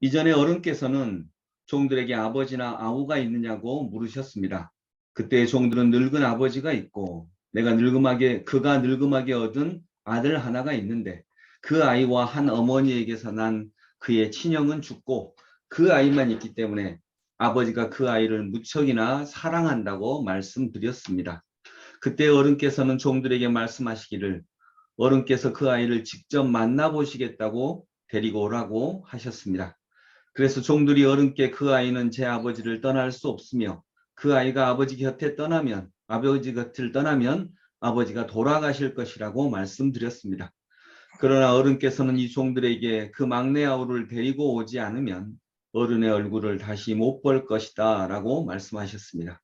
이전에 어른께서는 종들에게 아버지나 아우가 있느냐고 물으셨습니다. 그때 종들은 늙은 아버지가 있고 그가 늙음하게 얻은 아들 하나가 있는데 그 아이와 한 어머니에게서 난 그의 친형은 죽고 그 아이만 있기 때문에 아버지가 그 아이를 무척이나 사랑한다고 말씀드렸습니다. 그때 어른께서는 종들에게 말씀하시기를 어른께서 그 아이를 직접 만나보시겠다고 데리고 오라고 하셨습니다. 그래서 종들이 어른께 그 아이는 제 아버지를 떠날 수 없으며 그 아이가 아버지 곁을 떠나면 아버지가 돌아가실 것이라고 말씀드렸습니다. 그러나 어른께서는 이 종들에게 그 막내 아우를 데리고 오지 않으면 어른의 얼굴을 다시 못 볼 것이다 라고 말씀하셨습니다.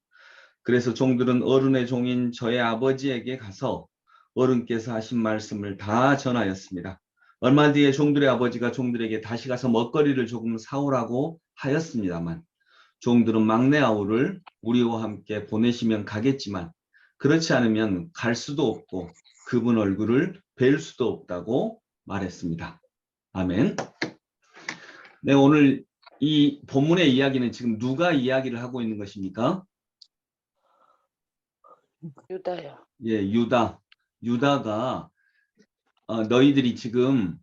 그래서 종들은 어른의 종인 저의 아버지에게 가서 어른께서 하신 말씀을 다 전하였습니다. 얼마 뒤에 종들의 아버지가 종들에게 다시 가서 먹거리를 조금 사오라고 하였습니다만 종들은 막내 아우를 우리와 함께 보내시면 가겠지만 그렇지 않으면 갈 수도 없고 그분 얼굴을 뵐 수도 없다고 말했습니다. 아멘. 네, 오늘 이 본문의 이야기는 지금 누가 이야기를 하고 있는 것입니까? 유다요. 예, 유다가 너희들이 지금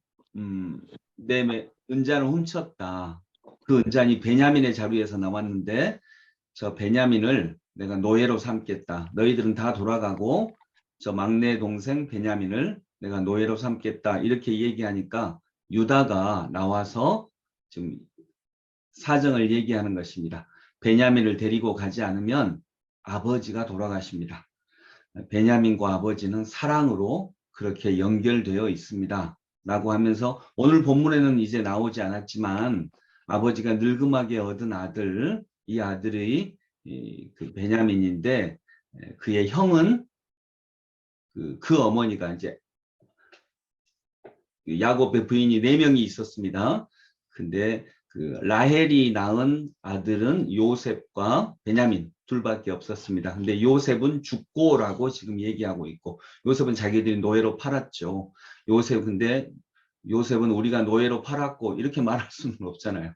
내 은잔을 훔쳤다. 그 은잔이 베냐민의 자루에서 나왔는데 저 베냐민을 내가 노예로 삼겠다. 너희들은 다 돌아가고 저 막내 동생 베냐민을 내가 노예로 삼겠다. 이렇게 얘기하니까 유다가 나와서 지금 사정을 얘기하는 것입니다. 베냐민을 데리고 가지 않으면 아버지가 돌아가십니다. 베냐민과 아버지는 사랑으로 그렇게 연결되어 있습니다. 라고 하면서 오늘 본문에는 이제 나오지 않았지만 아버지가 늙음하게 얻은 아들, 이 아들의 그 베냐민인데 그의 형은 그 어머니가 이제 야곱의 부인이 4명이 있었습니다. 근데 그 라헬이 낳은 아들은 요셉과 베냐민 둘밖에 없었습니다. 근데 요셉은 죽고라고 지금 얘기하고 있고 요셉은 자기들이 노예로 팔았죠. 근데 요셉은 우리가 노예로 팔았고 이렇게 말할 수는 없잖아요.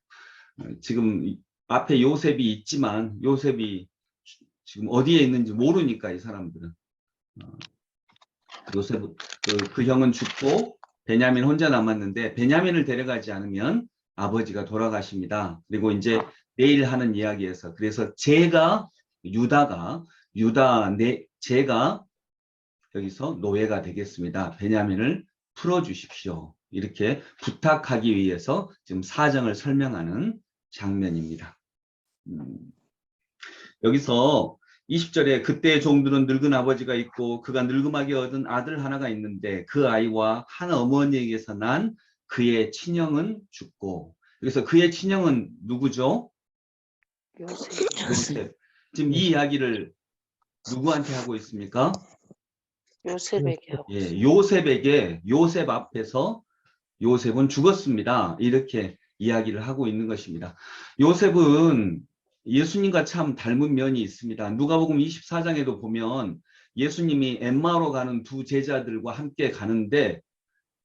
지금 앞에 요셉이 있지만 요셉이 지금 어디에 있는지 모르니까 이 사람들은 요셉은 그 형은 죽고 베냐민 혼자 남았는데 베냐민을 데려가지 않으면 아버지가 돌아가십니다. 그리고 이제 내일 하는 이야기에서 그래서 제가 여기서 노예가 되겠습니다. 베냐민을 풀어주십시오. 이렇게 부탁하기 위해서 지금 사정을 설명하는 장면입니다. 여기서 20절에 그때 종들은 늙은 아버지가 있고 그가 늙음하게 얻은 아들 하나가 있는데 그 아이와 한 어머니에게서 난 그의 친형은 죽고 그래서 그의 친형은 누구죠? 요셉. 지금 이 이야기를 누구한테 하고 있습니까? 요셉에게 하고 예, 요셉 앞에서 요셉은 죽었습니다. 이렇게 이야기를 하고 있는 것입니다. 요셉은 예수님과 참 닮은 면이 있습니다. 누가복음 24장에도 보면 예수님이 엠마오로 가는 두 제자들과 함께 가는데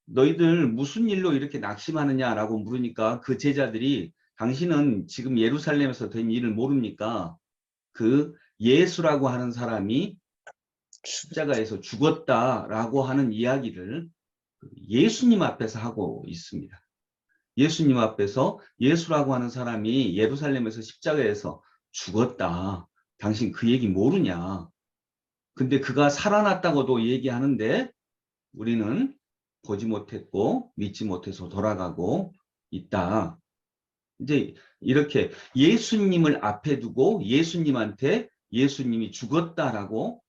너희들 무슨 일로 이렇게 낙심하느냐라고 물으니까 그 제자들이 당신은 지금 예루살렘에서 된 일을 모릅니까? 그 예수라고 하는 사람이 십자가에서 죽었다라고 하는 이야기를 예수님 앞에서 하고 있습니다. 예수님 앞에서 예수라고 하는 사람이 예루살렘에서 십자가에서 죽었다. 당신 그 얘기 모르냐. 근데 그가 살아났다고도 얘기하는데 우리는 보지 못했고 믿지 못해서 돌아가고 있다. 이제 이렇게 예수님을 앞에 두고 예수님한테 예수님이 죽었다라고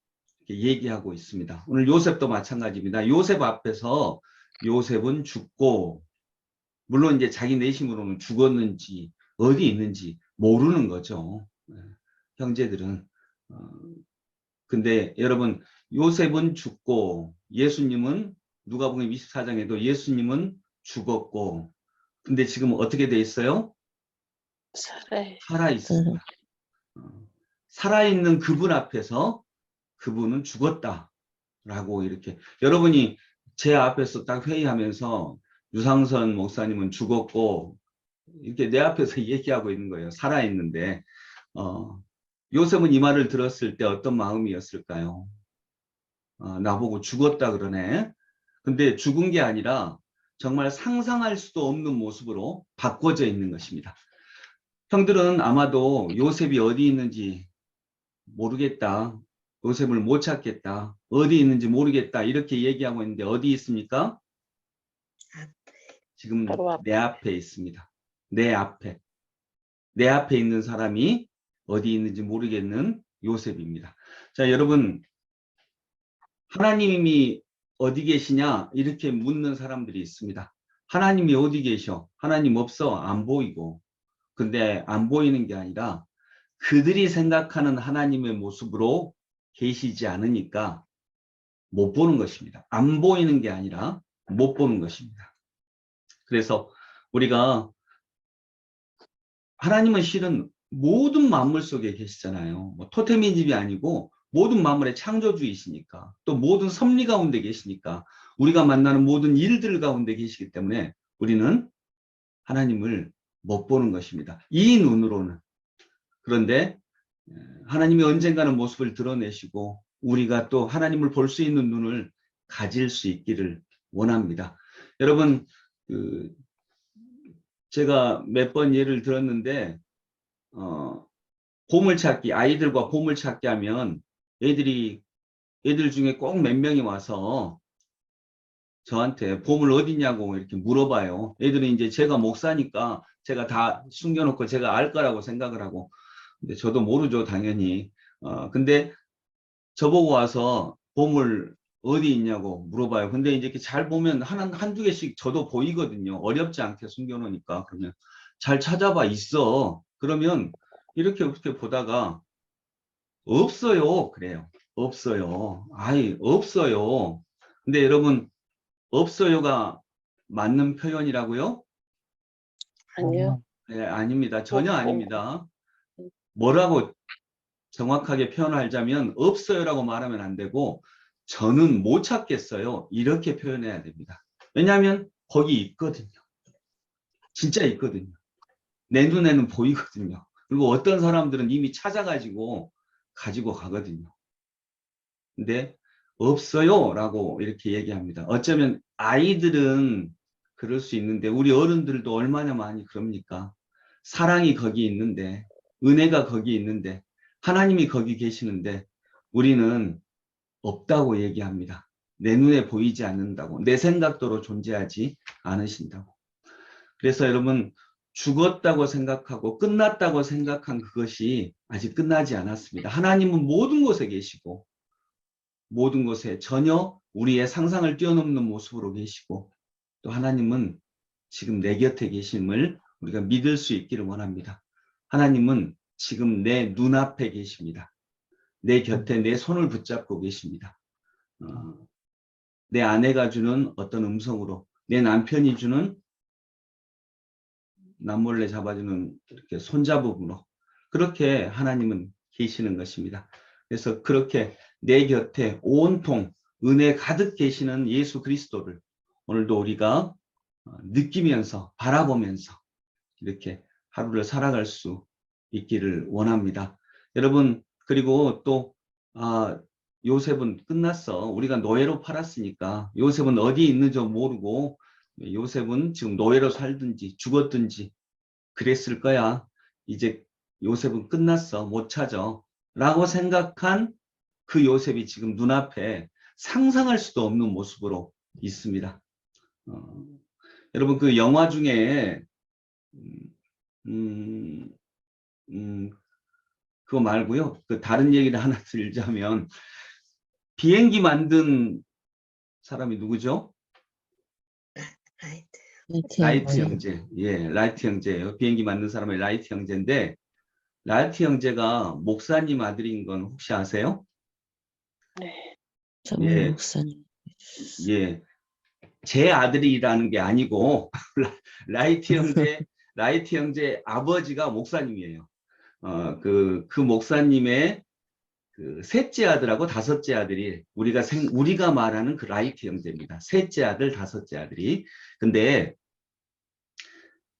얘기하고 있습니다. 오늘 요셉도 마찬가지입니다. 요셉 앞에서 요셉은 죽고 물론 이제 자기 내심으로는 죽었는지 어디 있는지 모르는 거죠. 형제들은. 근데 여러분 요셉은 죽고 예수님은 누가복음 24장에도 예수님은 죽었고 근데 지금 어떻게 돼 있어요? 살아 있습니다. 살아있는 그분 앞에서 그분은 죽었다라고 이렇게 여러분이 제 앞에서 딱 회의하면서 유상선 목사님은 죽었고 이렇게 내 앞에서 얘기하고 있는 거예요. 살아있는데. 요셉은 이 말을 들었을 때 어떤 마음이었을까요? 나보고 죽었다 그러네. 근데 죽은 게 아니라 정말 상상할 수도 없는 모습으로 바꿔져 있는 것입니다. 형들은 아마도 요셉이 어디 있는지 모르겠다. 요셉을 못 찾겠다. 어디 있는지 모르겠다. 이렇게 얘기하고 있는데 어디 있습니까? 지금 바로 앞. 내 앞에 있습니다. 내 앞에. 내 앞에 있는 사람이 어디 있는지 모르겠는 요셉입니다. 자, 여러분, 하나님이 어디 계시냐? 이렇게 묻는 사람들이 있습니다. 하나님이 어디 계셔? 하나님 없어. 안 보이고. 근데 안 보이는 게 아니라 그들이 생각하는 하나님의 모습으로 계시지 않으니까 못 보는 것입니다. 안 보이는 게 아니라 못 보는 것입니다. 그래서 우리가 하나님은 실은 모든 만물 속에 계시잖아요. 뭐 토테미 집이 아니고 모든 만물의 창조주이시니까 또 모든 섭리 가운데 계시니까 우리가 만나는 모든 일들 가운데 계시기 때문에 우리는 하나님을 못 보는 것입니다. 이 눈으로는. 그런데 하나님이 언젠가는 모습을 드러내시고 우리가 또 하나님을 볼 수 있는 눈을 가질 수 있기를 원합니다. 여러분, 제가 몇 번 예를 들었는데 보물찾기, 아이들과 보물찾기 하면 애들 중에 꼭 몇 명이 와서 저한테 보물 어디냐고 이렇게 물어봐요. 애들은 이제 제가 목사니까 제가 다 숨겨놓고 제가 알 거라고 생각을 하고, 근데 저도 모르죠, 당연히. 근데 저보고 와서 보물 어디 있냐고 물어봐요. 근데 이제 이렇게 잘 보면 한두 개씩 저도 보이거든요. 어렵지 않게 숨겨놓으니까. 그러면 잘 찾아봐, 있어. 그러면 이렇게 보다가 없어요. 그래요. 없어요. 아이, 없어요. 근데 여러분, 없어요가 맞는 표현이라고요? 아니요. 네, 아닙니다. 전혀 없고. 아닙니다. 뭐라고 정확하게 표현하자면 없어요라고 말하면 안 되고 저는 못 찾겠어요. 이렇게 표현해야 됩니다. 왜냐하면 거기 있거든요. 진짜 있거든요. 내 눈에는 보이거든요. 그리고 어떤 사람들은 이미 찾아가지고 가지고 가거든요. 근데 없어요 라고 이렇게 얘기합니다. 어쩌면 아이들은 그럴 수 있는데 우리 어른들도 얼마나 많이 그럽니까? 사랑이 거기 있는데, 은혜가 거기 있는데, 하나님이 거기 계시는데 우리는 없다고 얘기합니다. 내 눈에 보이지 않는다고, 내 생각대로 존재하지 않으신다고. 그래서 여러분, 죽었다고 생각하고 끝났다고 생각한 그것이 아직 끝나지 않았습니다. 하나님은 모든 곳에 계시고 모든 것에 전혀 우리의 상상을 뛰어넘는 모습으로 계시고 또 하나님은 지금 내 곁에 계심을 우리가 믿을 수 있기를 원합니다. 하나님은 지금 내 눈앞에 계십니다. 내 곁에 내 손을 붙잡고 계십니다. 내 아내가 주는 어떤 음성으로, 내 남편이 주는 남몰래 잡아주는 이렇게 손잡음으로 그렇게 하나님은 계시는 것입니다. 그래서 그렇게 내 곁에 온통 은혜 가득 계시는 예수 그리스도를 오늘도 우리가 느끼면서 바라보면서 이렇게 하루를 살아갈 수 있기를 원합니다. 여러분, 그리고 또 요셉은 끝났어. 우리가 노예로 팔았으니까 요셉은 어디에 있는지 모르고 요셉은 지금 노예로 살든지 죽었든지 그랬을 거야. 이제 요셉은 끝났어. 못 찾아. 라고 생각한 그 요셉이 지금 눈앞에 상상할 수도 없는 모습으로 있습니다. 여러분 그 영화 중에 음, 그거 말고요. 그 다른 얘기를 하나 들자면 비행기 만든 사람이 누구죠? 라이트 형제. 예, 라이트 형제예요. 비행기 만든 사람이 라이트 형제인데 라이트 형제가 목사님 아들인 건 혹시 아세요? 네. 예, 목사님. 예. 제 아들이라는 게 아니고 라이트 형제 아버지가 목사님이에요. 그 목사님의 그 셋째 아들하고 다섯째 아들이 우리가 말하는 그 라이트 형제입니다. 셋째 아들, 다섯째 아들이. 근데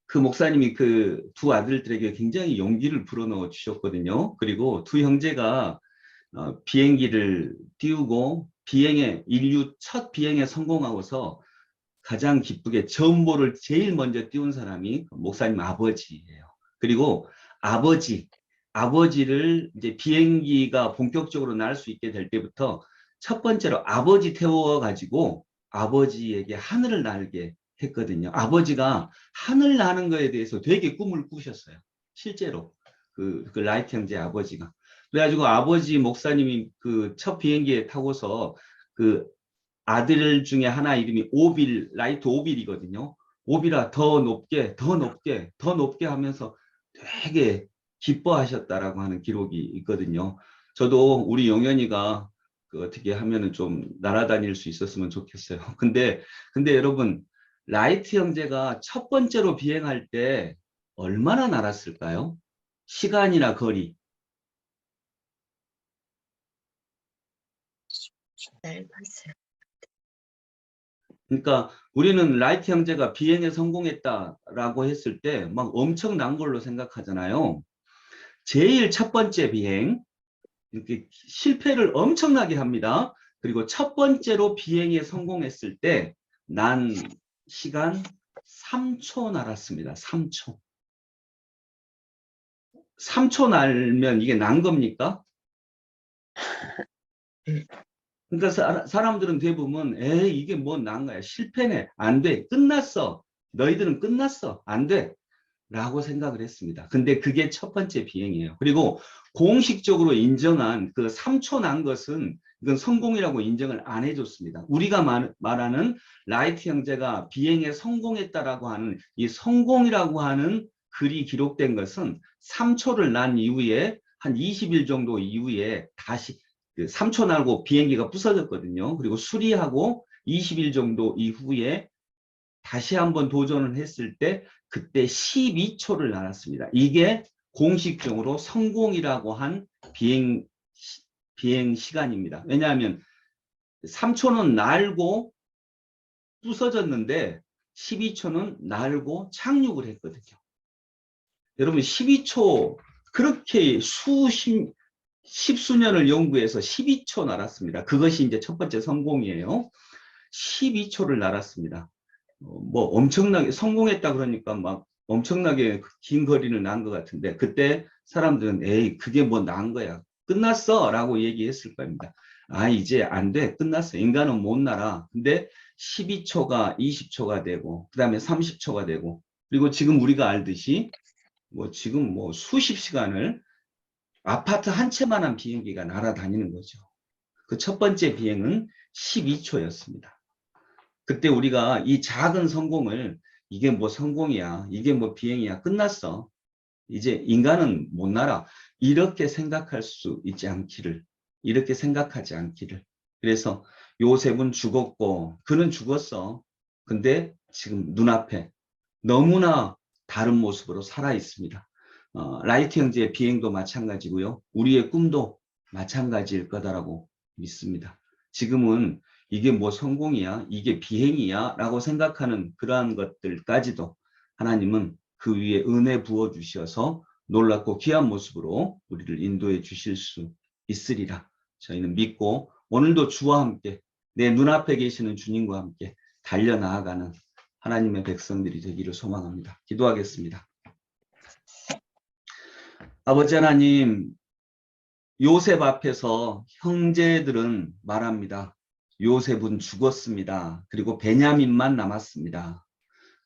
그 목사님이 그 두 아들들에게 굉장히 용기를 불어넣어 주셨거든요. 그리고 두 형제가 비행기를 띄우고 인류 첫 비행에 성공하고서 가장 기쁘게 전보를 제일 먼저 띄운 사람이 목사님 아버지예요. 그리고 아버지를 이제 비행기가 본격적으로 날 수 있게 될 때부터 첫 번째로 아버지 태워 가지고 아버지에게 하늘을 날게 했거든요. 아버지가 하늘 나는 거에 대해서 되게 꿈을 꾸셨어요. 실제로 그 라이트 형제 아버지가. 그래가지고 아버지 목사님이 그 첫 비행기에 타고서 그 아들 중에 하나 이름이 라이트 오빌이거든요. 오빌아 더 높게 더 높게 더 높게 하면서 되게 기뻐하셨다라고 하는 기록이 있거든요. 저도 우리 영현이가 그 어떻게 하면은 좀 날아다닐 수 있었으면 좋겠어요. 근데 여러분 라이트 형제가 첫 번째로 비행할 때 얼마나 날았을까요? 시간이나 거리. 네, 맞아요. 그러니까 우리는 라이트 형제가 비행에 성공했다라고 했을 때 막 엄청난 걸로 생각하잖아요. 제일 첫 번째 비행, 이렇게 실패를 엄청나게 합니다. 그리고 첫 번째로 비행에 성공했을 때 난 시간 3초 날았습니다. 3초. 3초 날면 이게 난 겁니까? 그러니까 사람들은 대부분 에이 이게 뭐 난 거야. 실패네. 안 돼. 끝났어. 너희들은 끝났어. 안 돼. 라고 생각을 했습니다. 근데 그게 첫 번째 비행이에요. 그리고 공식적으로 인정한 그 3초 난 것은 이건 성공이라고 인정을 안 해줬습니다. 우리가 말하는 라이트 형제가 비행에 성공했다라고 하는 이 성공이라고 하는 글이 기록된 것은 3초를 난 이후에 한 20일 정도 이후에 다시 3초 날고 비행기가 부서졌거든요. 그리고 수리하고 20일 정도 이후에 다시 한번 도전을 했을 때 그때 12초를 날았습니다. 이게 공식적으로 성공이라고 한 비행 시간입니다. 왜냐하면 3초는 날고 부서졌는데 12초는 날고 착륙을 했거든요. 여러분 12초 그렇게 십수년을 연구해서 12초 날았습니다. 그것이 이제 첫 번째 성공이에요. 12초를 날았습니다. 뭐 엄청나게 성공했다 그러니까 막 엄청나게 긴 거리를 난 것 같은데 그때 사람들은 에이 그게 뭐 난 거야 끝났어 라고 얘기했을 겁니다. 아 이제 안 돼 끝났어 인간은 못 날아. 근데 12초가 20초가 되고 그 다음에 30초가 되고 그리고 지금 우리가 알듯이 뭐 지금 뭐 수십 시간을 아파트 한 채만한 비행기가 날아다니는 거죠. 그 첫 번째 비행은 12초였습니다. 그때 우리가 이 작은 성공을 이게 뭐 성공이야, 이게 뭐 비행이야, 끝났어. 이제 인간은 못 날아. 이렇게 생각할 수 있지 않기를, 이렇게 생각하지 않기를. 그래서 요셉은 죽었고 그는 죽었어. 근데 지금 눈앞에 너무나 다른 모습으로 살아 있습니다. 라이트 형제의 비행도 마찬가지고요. 우리의 꿈도 마찬가지일 거다라고 믿습니다. 지금은 이게 뭐 성공이야, 이게 비행이야 라고 생각하는 그러한 것들까지도 하나님은 그 위에 은혜 부어 주셔서 놀랍고 귀한 모습으로 우리를 인도해 주실 수 있으리라 저희는 믿고 오늘도 주와 함께 내 눈앞에 계시는 주님과 함께 달려나아가는 하나님의 백성들이 되기를 소망합니다. 기도하겠습니다. 아버지 하나님, 요셉 앞에서 형제들은 말합니다. 요셉은 죽었습니다. 그리고 베냐민만 남았습니다.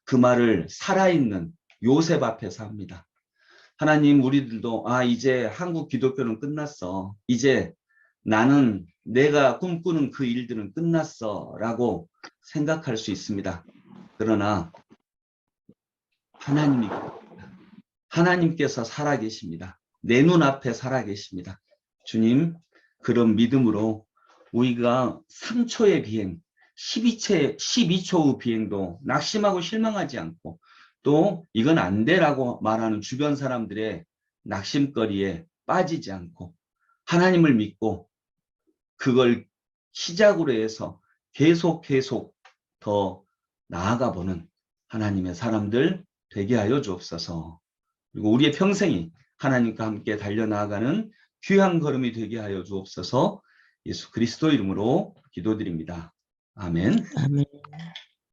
그 말을 살아있는 요셉 앞에서 합니다. 하나님, 우리들도 이제 한국 기독교는 끝났어. 이제 나는 내가 꿈꾸는 그 일들은 끝났어 라고 생각할 수 있습니다. 그러나 하나님께서 살아계십니다. 내 눈앞에 살아계십니다. 주님, 그런 믿음으로 우리가 3초의 비행, 12초 후 비행도 낙심하고 실망하지 않고 또 이건 안 돼라고 말하는 주변 사람들의 낙심거리에 빠지지 않고 하나님을 믿고 그걸 시작으로 해서 계속 더 나아가 보는 하나님의 사람들 되게 하여 주옵소서. 그리고 우리의 평생이 하나님과 함께 달려나가는 귀한 걸음이 되게 하여 주옵소서. 예수 그리스도 이름으로 기도드립니다. 아멘. 아멘.